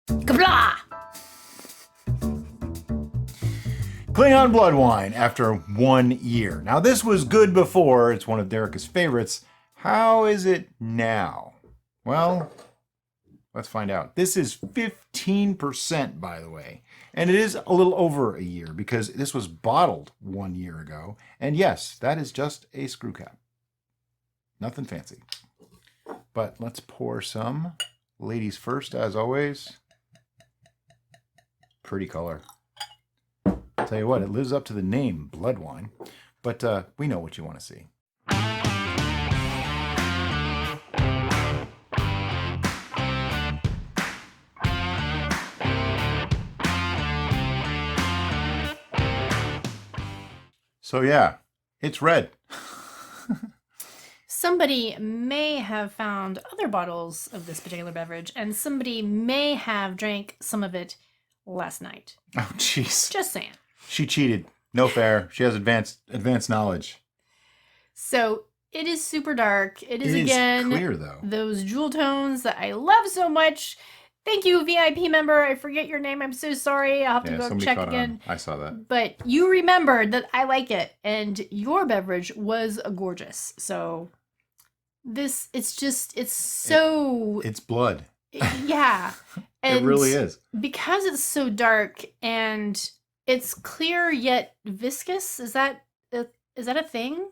Kabla! Klingon Blood Wine after 1 year. Now, this was good before. It's one of Derek's favorites. How is it now? Well, let's find out. This is 15%, by the way. And it is a little over a year because this was bottled 1 year ago. And yes, that is just a screw cap. Nothing fancy. But let's pour some. Ladies first, as always. Pretty color. I'll tell you what, it lives up to the name, Blood Wine. But we know what you want to see. So yeah, it's red. Somebody may have found other bottles of this particular beverage, and somebody may have drank some of it last night. Oh, jeez. Just saying. She cheated. No fair. She has advanced knowledge. So it is super dark. It is again clear though. Those jewel tones that I love so much. Thank you, VIP member. I forget your name. I'm so sorry. I'll have to go check again. I saw that. But you remembered that I like it, and your beverage was gorgeous. So it's blood. Yeah. And it really is. Because it's so dark and it's clear yet viscous. Is that a thing?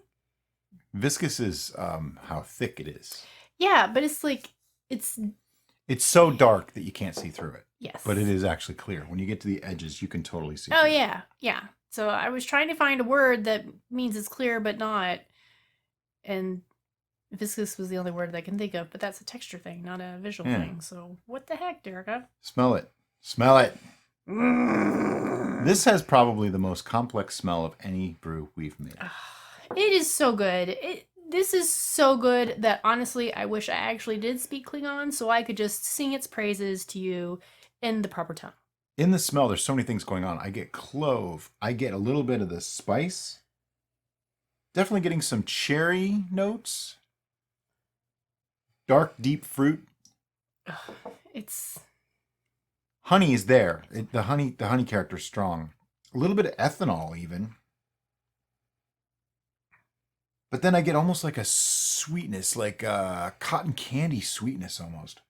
Viscous is how thick it is. Yeah, but it's like it's so dark that you can't see through it. Yes. But it is actually clear. When you get to the edges, you can totally see. Oh, through yeah. Yeah. So I was trying to find a word that means it's clear but not. And viscous was the only word that I can think of, but that's a texture thing, not a visual thing. So what the heck, Derica? Smell it. Smell it. This has probably the most complex smell of any brew we've made. It is so good. This is so good that honestly, I wish I actually did speak Klingon so I could just sing its praises to you in the proper tone. In the smell, there's so many things going on. I get clove. I get a little bit of the spice. Definitely getting some cherry notes. Dark, deep fruit. It's... Honey is there. The honey character is strong. A little bit of ethanol even. But then I get almost like a sweetness, like a cotton candy sweetness almost.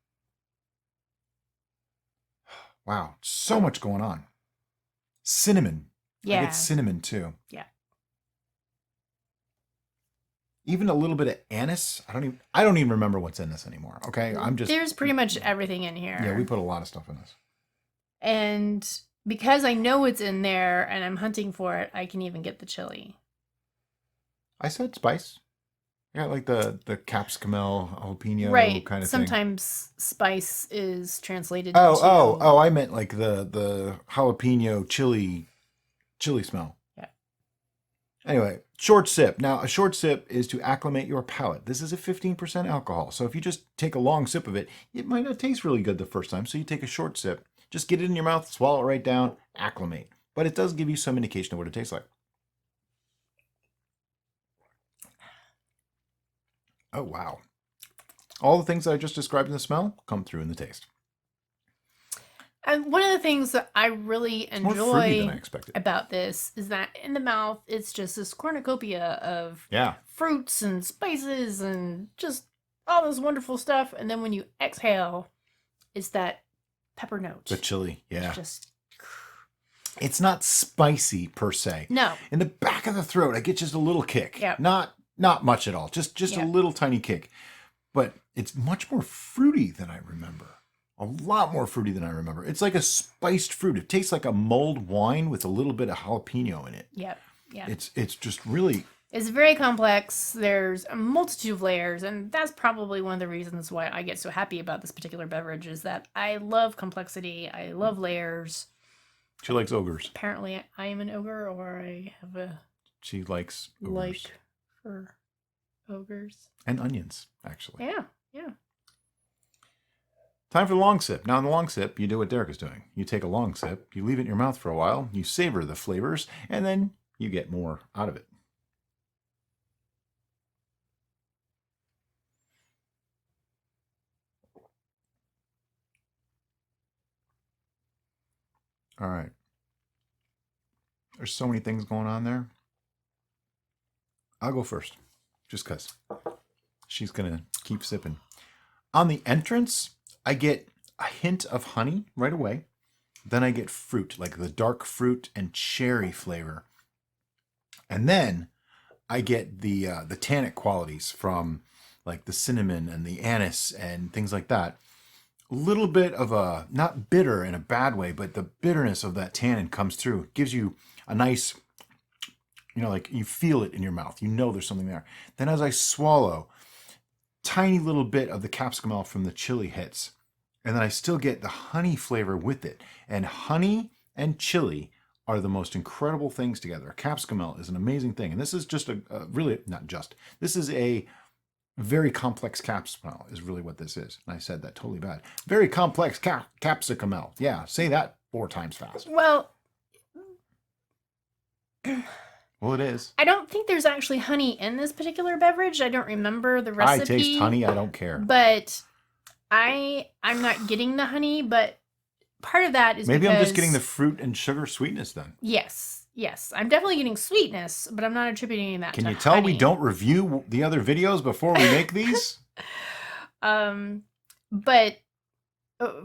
Wow, so much going on. Cinnamon. Yeah. I get cinnamon too. Yeah. Even a little bit of anise. I don't even remember what's in this anymore. Okay, There's pretty much everything in here. Yeah, we put a lot of stuff in this. And because I know it's in there and I'm hunting for it, I can even get the chili. I said spice. Yeah, like the capsicum jalapeno kind of thing. Sometimes spice is translated Oh, I meant like the jalapeno chili smell. Yeah. Anyway, short sip. Now, a short sip is to acclimate your palate. This is a 15% alcohol. So if you just take a long sip of it, it might not taste really good the first time. So you take a short sip, just get it in your mouth, swallow it right down, acclimate. But it does give you some indication of what it tastes like. Oh, wow. All the things that I just described in the smell come through in the taste. And one of the things that I really enjoy more fruity than I expected about this is that in the mouth, it's just this cornucopia of fruits and spices and just all this wonderful stuff. And then when you exhale, it's that pepper note. The chili, yeah. It's not spicy per se. No. In the back of the throat, I get just a little kick. Yeah. Not much at all. Just a little tiny kick. But it's much more fruity than I remember. A lot more fruity than I remember. It's like a spiced fruit. It tastes like a mulled wine with a little bit of jalapeno in it. Yep. Yeah. It's just really... It's very complex. There's a multitude of layers, and that's probably one of the reasons why I get so happy about this particular beverage is that I love complexity. I love layers. She likes ogres. Apparently, I am an ogre, or I have a... She likes ogres. Like for ogres. And onions, actually. Yeah. Time for the long sip. Now in the long sip, you do what Derek is doing. You take a long sip, you leave it in your mouth for a while, you savor the flavors, and then you get more out of it. All right. There's so many things going on there. I'll go first, just because she's going to keep sipping. On the entrance, I get a hint of honey right away. Then I get fruit, like the dark fruit and cherry flavor. And then I get the tannic qualities from like the cinnamon and the anise and things like that. A little bit of a, not bitter in a bad way, but the bitterness of that tannin comes through. It gives you a nice, like you feel it in your mouth. You know there's something there. Then as I swallow, tiny little bit of the capsicum from the chili hits. And then I still get the honey flavor with it. And honey and chili are the most incredible things together. Capsicum is an amazing thing. And this is just this is a very complex capsicum is really what this is. And I said that totally bad. Very complex capsicum. Yeah, say that 4 times fast. Well, it is. I don't think there's actually honey in this particular beverage. I don't remember the recipe. I taste honey. I don't care. But I'm not getting the honey, but part of that is maybe I'm just getting the fruit and sugar sweetness then. Yes. I'm definitely getting sweetness, but I'm not attributing that to honey. Can you tell we don't review the other videos before we make these? But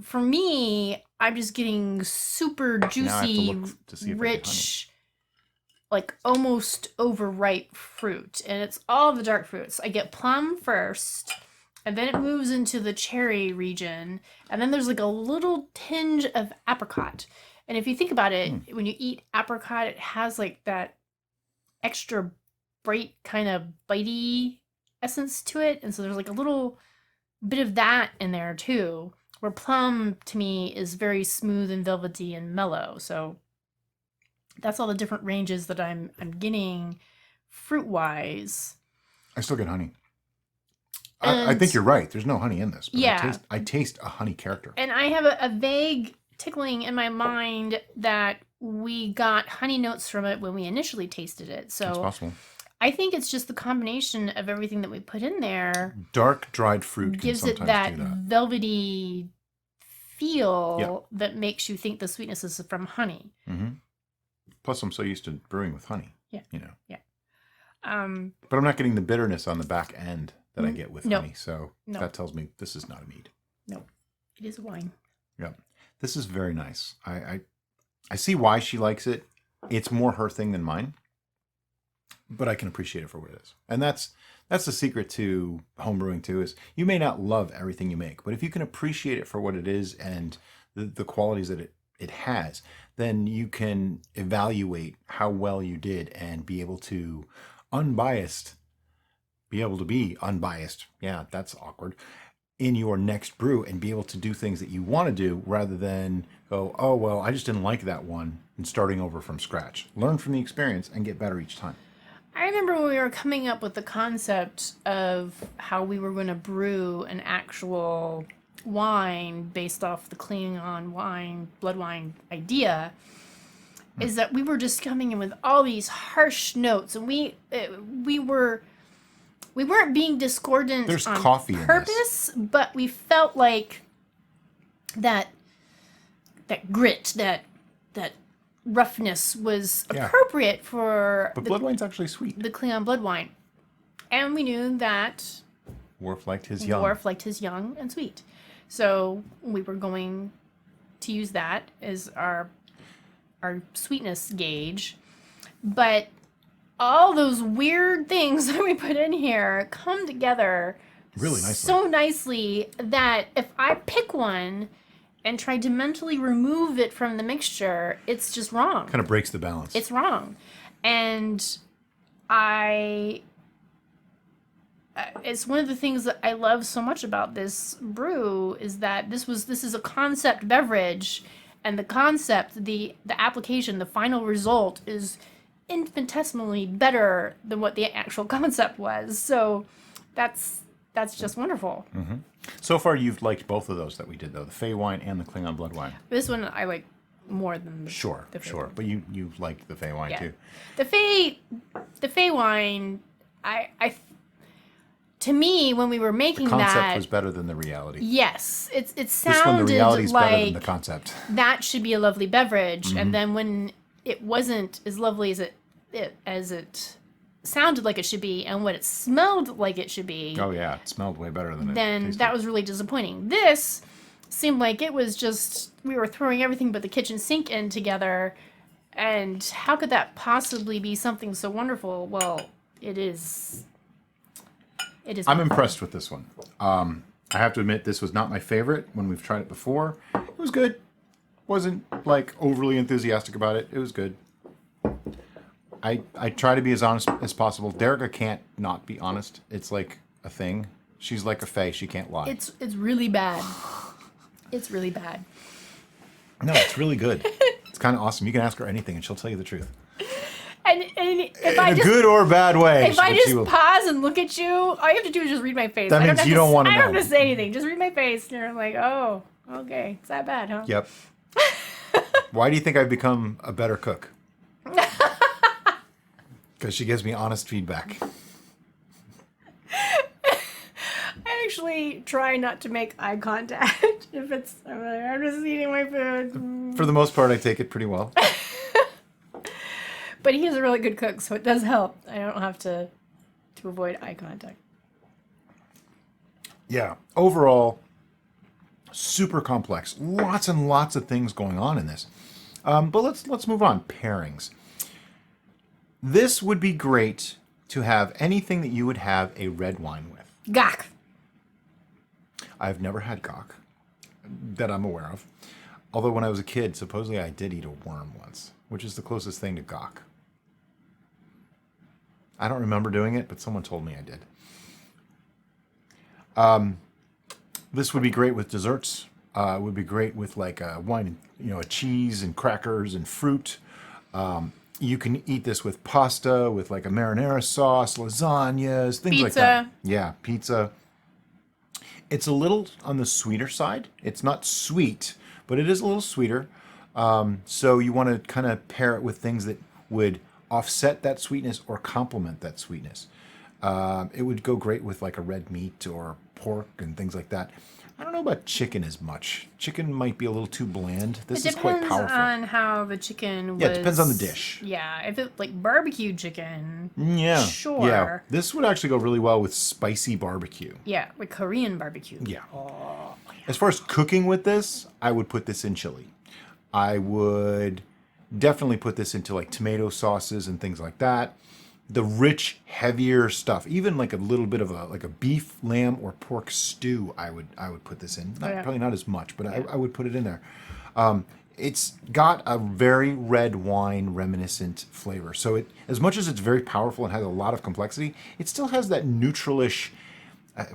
for me, I'm just getting super juicy, rich, like almost overripe fruit. And it's all the dark fruits. I get plum first, and then it moves into the cherry region. And then there's like a little tinge of apricot. And if you think about it, when you eat apricot, it has like that extra bright kind of bitey essence to it. And so there's like a little bit of that in there too. Where plum, to me, is very smooth and velvety and mellow. So that's all the different ranges that I'm getting fruit-wise. I still get honey. I think you're right. There's no honey in this. But yeah. I taste a honey character. And I have a vague tickling in my mind that we got honey notes from it when we initially tasted it. So it's possible. I think it's just the combination of everything that we put in there. Dark dried fruit gives it that velvety feel that makes you think the sweetness is from honey. Mm-hmm. Plus, I'm so used to brewing with honey. Yeah. Yeah. But I'm not getting the bitterness on the back end that I get with honey. So that tells me this is not a mead. No, it is a wine. Yeah. This is very nice. I see why she likes it. It's more her thing than mine. But I can appreciate it for what it is. And that's the secret to homebrewing too, is you may not love everything you make, but if you can appreciate it for what it is and the qualities that it has, then you can evaluate how well you did and be able to be unbiased. Yeah, that's awkward. In your next brew and be able to do things that you want to do rather than go, oh, well, I just didn't like that one, and starting over from scratch. Learn from the experience and get better each time. I remember when we were coming up with the concept of how we were going to brew an actual wine based off the Klingon wine, blood wine idea, is that we were just coming in with all these harsh notes, and we weren't being discordant on coffee purpose, but we felt like that grit, that roughness was appropriate for but blood wine's actually sweet. The Klingon blood wine. And we knew that Worf liked his young. Worf liked his young and sweet. So we were going to use that as our sweetness gauge. But all those weird things that we put in here come together really nicely. So nicely that if I pick one and try to mentally remove it from the mixture, it's just wrong. Kind of breaks the balance. It's wrong. And it's one of the things that I love so much about this brew is that this is a concept beverage, and the concept, the application, the final result is infinitesimally better than what the actual concept was. So that's just wonderful. Mm-hmm. So far, you've liked both of those that we did, though, the Fey wine and the Klingon Blood Wine. This one I like more than the Sure. But you liked the Fey wine too. The Fey wine, I to me, when we were making The concept that, was better than the reality. yes, it This one, the sounded reality's better than like the concept. that should be a lovely beverage, and then when it wasn't as lovely as it sounded like it should be, and what it smelled like it should be. Oh yeah, it smelled way better than it Then tasted. that was really disappointing. This seemed like it was just we were throwing everything but the kitchen sink in together, and how could that possibly be something so wonderful? Well, it is. It is. I'm impressed with this one. I have to admit, this was not my favorite when we've tried it before. It was good. Wasn't like overly enthusiastic about it. It was good. I try to be as honest as possible. Derica can't not be honest. It's like a thing. She's like a fae. She can't lie. It's really bad. It's really bad. No, it's really good. It's kind of awesome. You can ask her anything, and she'll tell you the truth. And if In I a just good or bad way. if I but just she will- pause and look at you, all you have to do is just read my face. That I means have you to don't s- wanna I don't have know. to say anything. Just read my face, and you're like, oh, okay, it's that bad, huh? Yep. Why do you think I've become a better cook? Because she gives me honest feedback. I actually try not to make eye contact if it's. I'm just eating my food. For the most part, I take it pretty well. But he is a really good cook, so it does help. I don't have to avoid eye contact. Yeah. Overall, super complex. Lots and lots of things going on in this. But let's move on. Pairings. This would be great to have anything that you would have a red wine with. Gak. I've never had gok that I'm aware of. Although when I was a kid, supposedly I did eat a worm once, which is the closest thing to gok. I don't remember doing it, but someone told me I did. This would be great with desserts. It would be great with like a wine, a cheese and crackers and fruit. You can eat this with pasta, with like a marinara sauce, lasagnas, things like that. Yeah, pizza. It's a little on the sweeter side. It's not sweet, but it is a little sweeter. So you want to kind of pair it with things that would offset that sweetness or complement that sweetness. It would go great with like a red meat or pork and things like that. I don't know about chicken as much. Chicken might be a little too bland. This is quite powerful. It depends on how the chicken was. Yeah, it depends on the dish. Yeah, if it's like barbecue chicken. Yeah. Sure. Yeah. This would actually go really well with spicy barbecue. Yeah, with Korean barbecue. Yeah. Oh. As far as cooking with this, I would put this in chili. I would definitely put this into like tomato sauces and things like that. The rich, heavier stuff, even like a little bit of a beef, lamb, or pork stew, I would put this in. Probably not as much, but I would put it in there. It's got a very red wine reminiscent flavor. So as much as it's very powerful and has a lot of complexity, it still has that neutralish.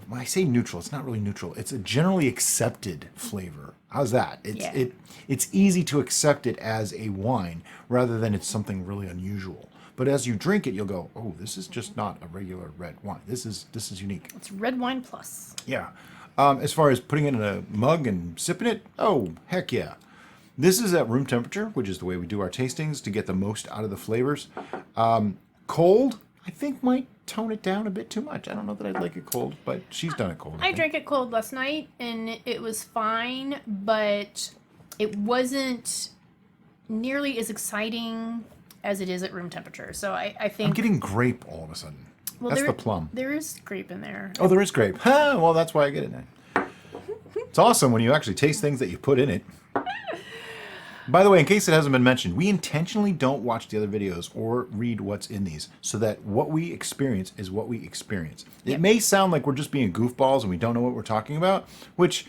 When I say neutral, it's not really neutral. It's a generally accepted flavor. How's that? It's easy to accept it as a wine rather than it's something really unusual. But as you drink it, you'll go, oh, this is just not a regular red wine. This is unique. It's red wine plus. Yeah. As far as putting it in a mug and sipping it, oh, heck yeah. This is at room temperature, which is the way we do our tastings to get the most out of the flavors. Cold, I think, might tone it down a bit too much. I don't know that I'd like it cold, but she's done it cold. I drank it cold last night, and it was fine, but it wasn't nearly as exciting as it is at room temperature. So I think... I'm getting grape all of a sudden. Well, that's the plum. There is grape in there. Oh, there is grape. Well, that's why I get it now. It's awesome when you actually taste things that you put in it. By the way, in case it hasn't been mentioned, we intentionally don't watch the other videos or read what's in these so that what we experience is what we experience. It may sound like we're just being goofballs and we don't know what we're talking about, which,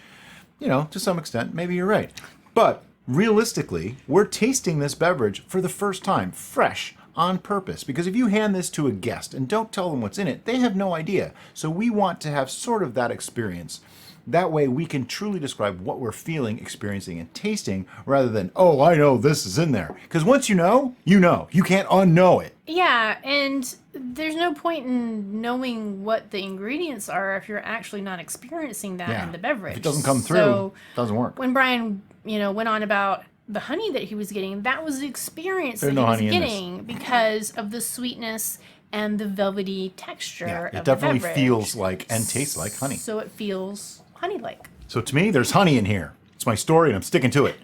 to some extent, maybe you're right. But realistically, we're tasting this beverage for the first time, fresh, on purpose. Because if you hand this to a guest and don't tell them what's in it, they have no idea. So we want to have sort of that experience. That way we can truly describe what we're feeling, experiencing, and tasting rather than, oh, I know this is in there. Because once you know, you know. You can't unknow it. Yeah, and there's no point in knowing what the ingredients are if you're actually not experiencing that in the beverage. If it doesn't come through, it doesn't work. When Brian, went on about the honey that he was getting, that was the experience There's that no he was honey in getting because of the sweetness and the velvety texture it of definitely the beverage. feels like and tastes like honey. So it feels honey-like. So to me, there's honey in here. It's my story, and I'm sticking to it.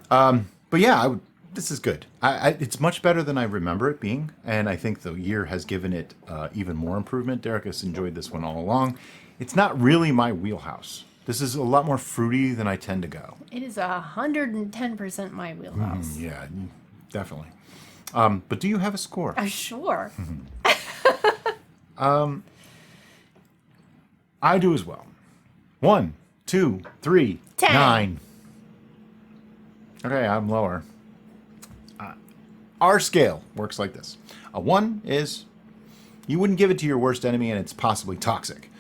But yeah, this is good. It's much better than I remember it being, and I think the year has given it even more improvement. Derek has enjoyed this one all along. It's not really my wheelhouse. This is a lot more fruity than I tend to go. It is 110% my wheelhouse. Yeah, definitely. But do you have a score? Sure. I do as well. 1, 2, 3, 10. 9. Okay, I'm lower. Our scale works like this. A 1 is you wouldn't give it to your worst enemy, and it's possibly toxic.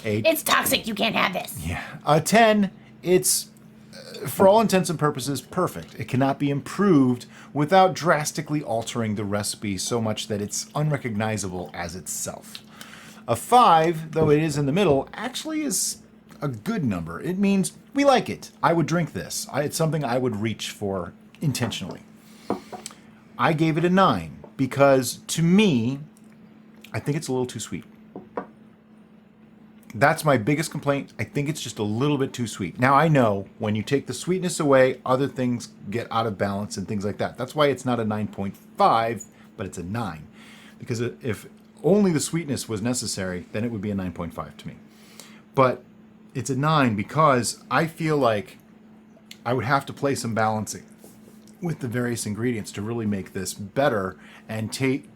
It's toxic. You can't have this. Yeah. A 10, it's, for all intents and purposes, perfect. It cannot be improved without drastically altering the recipe so much that it's unrecognizable as itself. A 5, though it is in the middle, actually is a good number. It means we like it. I would drink this. It's something I would reach for intentionally. I gave it a 9 because, to me, I think it's a little too sweet. That's my biggest complaint. I think it's just a little bit too sweet. Now, I know when you take the sweetness away, other things get out of balance and things like that. That's why it's not a 9.5, but it's a 9. Because if only the sweetness was necessary, then it would be a 9.5 to me. But it's a 9 because I feel like I would have to play some balancing with the various ingredients to really make this better and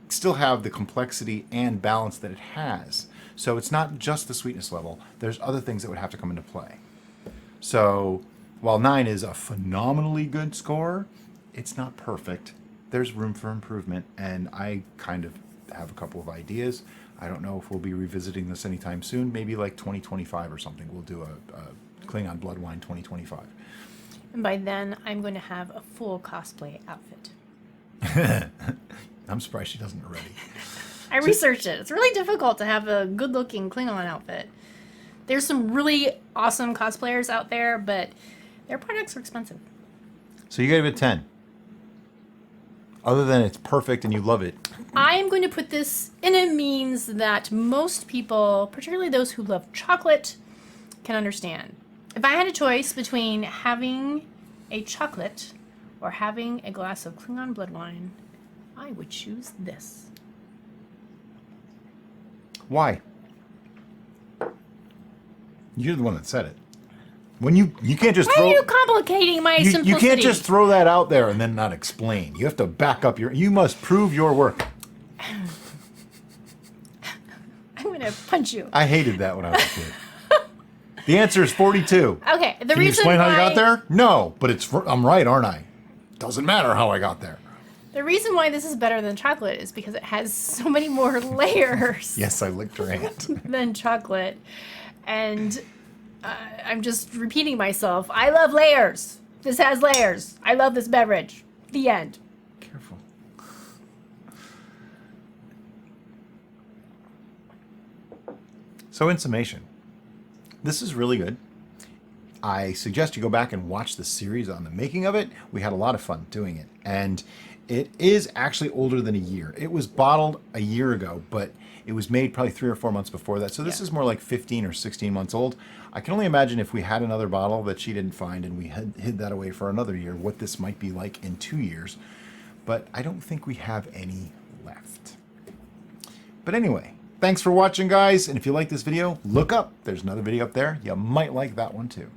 still have the complexity and balance that it has. So it's not just the sweetness level. There's other things that would have to come into play. So while 9 is a phenomenally good score, it's not perfect. There's room for improvement, and I kind of have a couple of ideas. I don't know if we'll be revisiting this anytime soon. Maybe like 2025 or something. We'll do a Klingon Blood Wine 2025. And by then, I'm going to have a full cosplay outfit. I'm surprised she doesn't already. I researched it. It's really difficult to have a good-looking Klingon outfit. There's some really awesome cosplayers out there, but their products are expensive. So you gave it a 10. Other than it's perfect and you love it. I am going to put this in a means that most people, particularly those who love chocolate, can understand. If I had a choice between having a chocolate or having a glass of Klingon Blood Wine, I would choose this. Why? You're the one that said it. When you can't just Why are you complicating my simplicity? You can't just throw that out there and then not explain. You have to back up you must prove your work. I'm going to punch you. I hated that when I was a kid. The answer is 42. Okay, Can you explain how you got there? No, but I'm right, aren't I? Doesn't matter how I got there. The reason why this is better than chocolate is because it has so many more layers. Yes, I licked her hand. Than chocolate. And I'm just repeating myself. I love layers. This has layers. I love this beverage. The end. Careful. So in summation, this is really good. I suggest you go back and watch the series on the making of it. We had a lot of fun doing it. And it is actually older than a year. It was bottled a year ago, but it was made probably 3 or 4 months before that. So this is more like 15 or 16 months old. I can only imagine if we had another bottle that she didn't find and we had hid that away for another year, what this might be like in 2 years. But I don't think we have any left. But anyway, thanks for watching, guys. And if you like this video, look up. There's another video up there. You might like that one too.